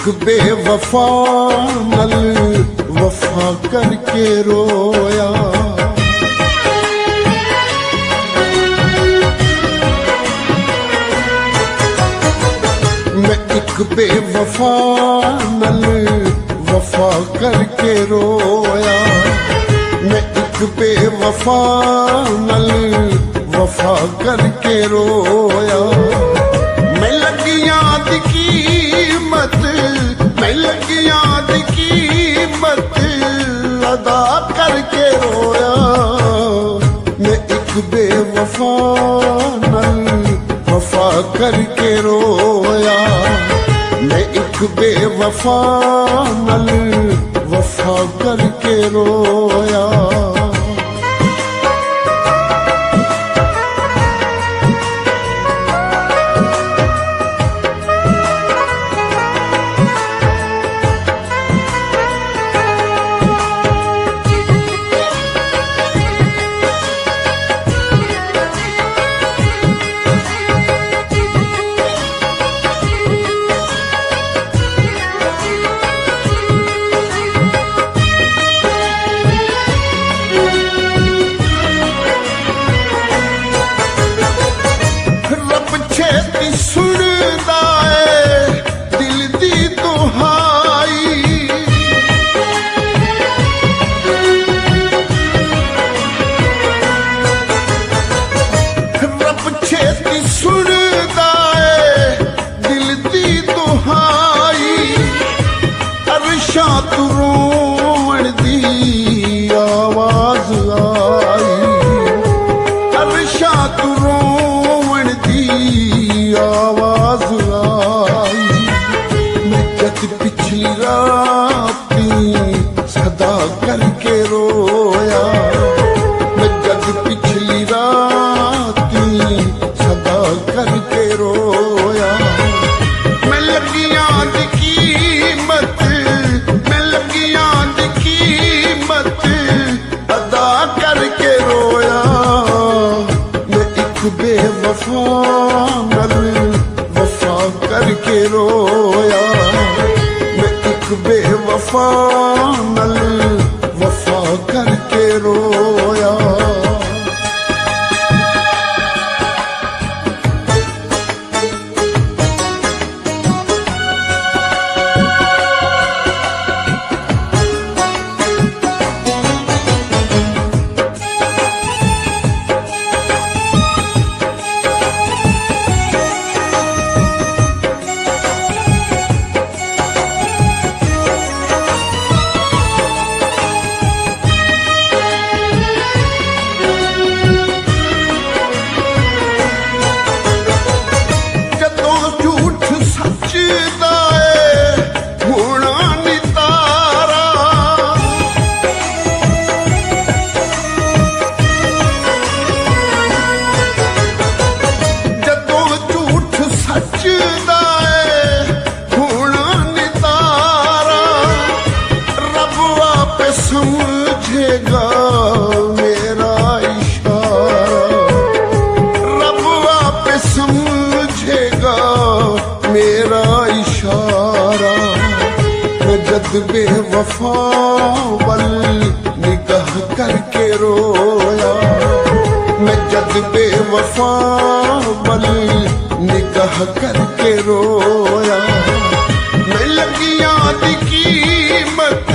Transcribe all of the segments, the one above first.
एक बेवफा नल वफा करके रोया। मैं एक बेवफा नल वफा करके रोया। मैं एक बेवफा नल वफा करके रोया। मैं लगी याद कीमत, मैं लगी याद कीमत अदा करके रोया। मैं एक बेवफा नल वफा करके रोया। मैं एक बेवफा नल वफा करके रोया। रोवण दी आवाज आई। अरशा तू रोवण दी आवाज आई। मैं जद पिछली राती सदा करके रोया। मैं जद पिछली राती सदा करके रोया। मैं लगी याद कीमत, मैं लगी याद कीमत अदा करके रोया। मैं एक बेवफा नल वफा करके रोया। मैं एक बेवफा नल वफा करके रोया। समझेगा मेरा इशारा, रब आप समझेगा मेरा इशारा। मैं जद बेवफा वल निगाह करके रोया। मैं जद बेवफा वल निगाह करके रोया। मैं लगी याद कीमत,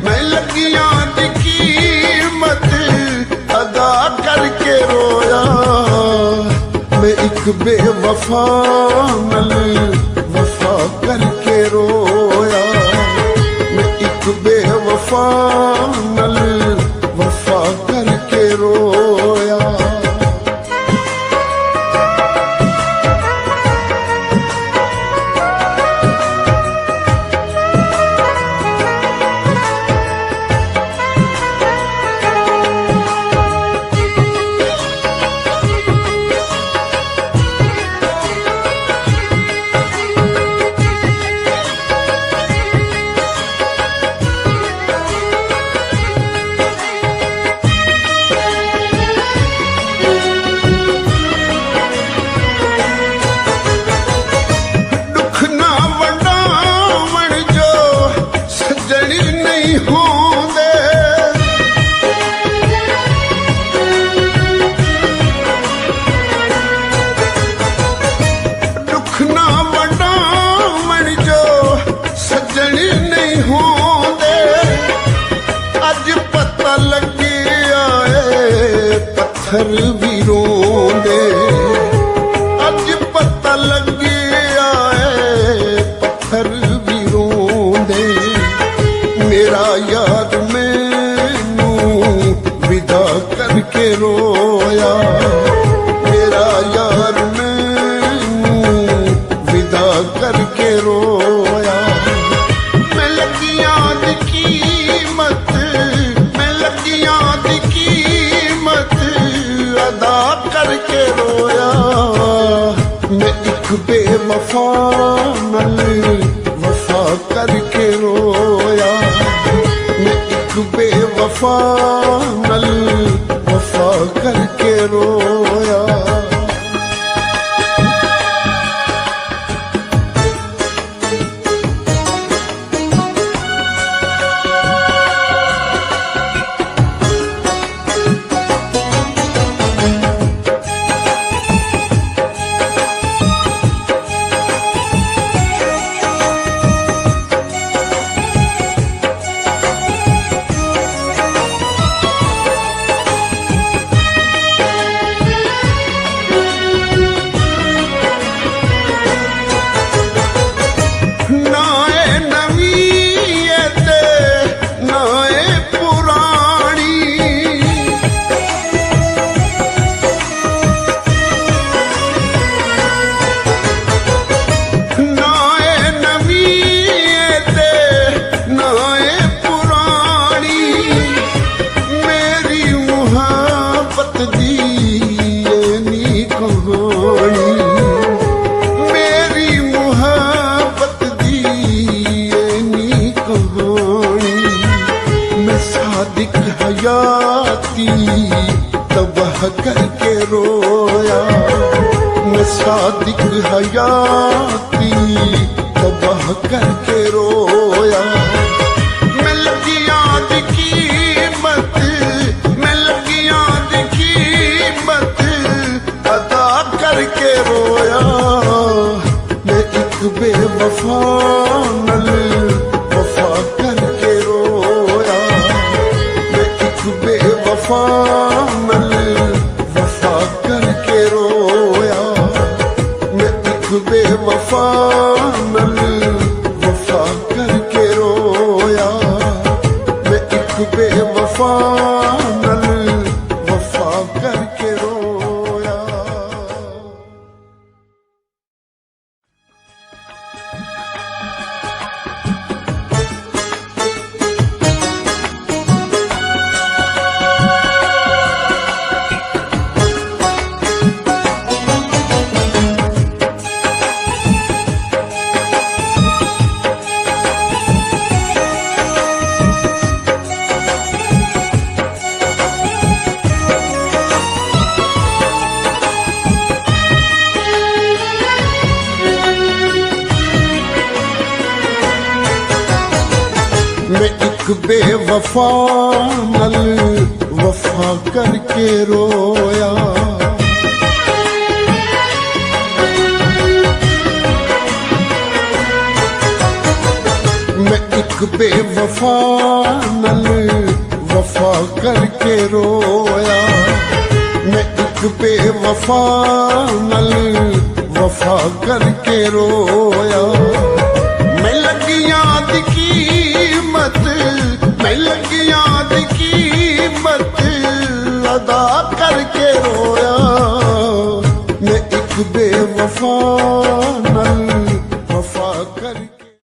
मैं लगी याद कीमत अदा करके रोया। मैं एक बेवफा नल वफा करके रोया। मैं एक बेवफा नल वफा करके रोया। पत्थर भी रोंदे। अज पता लग्या है पत्थर भी रोंदे। मेरा यार मैनू विदा करके रोया। मेरा यार मैनू विदा करके रोया। मैं लगियां दी कीमत, मैं लगियां दी कीमत अदा करके रोया। मैं एक बेवफा नाल वफा करके रोया। मैं एक बेवफा नाल वफा करके रोया। हयाती तबाह करके रोया। मैं सादिक हयाती तबाह करके रोया। मैं लगियां दी कीमत, मैं लगियां दी कीमत अदा करके रोया। मैं एक बेवफा नाल वफा करके रोया। मैं एक बेवफा नाल वफा करके रोया। मैं एक बेवफा नाल वफा करके रोया। मैं एक बेवफा नाल वफा करके रोया। मैं एक बेवफा नाल वफा करके रोया। मैं एक बेवफा नाल वफा करके रोया। मैं एक बेवफा नाल वफा करके रोया। मैं लगियां दी कीमत, मैं लगियां दी कीमत अदा करके रोया। मैं एक बेवफा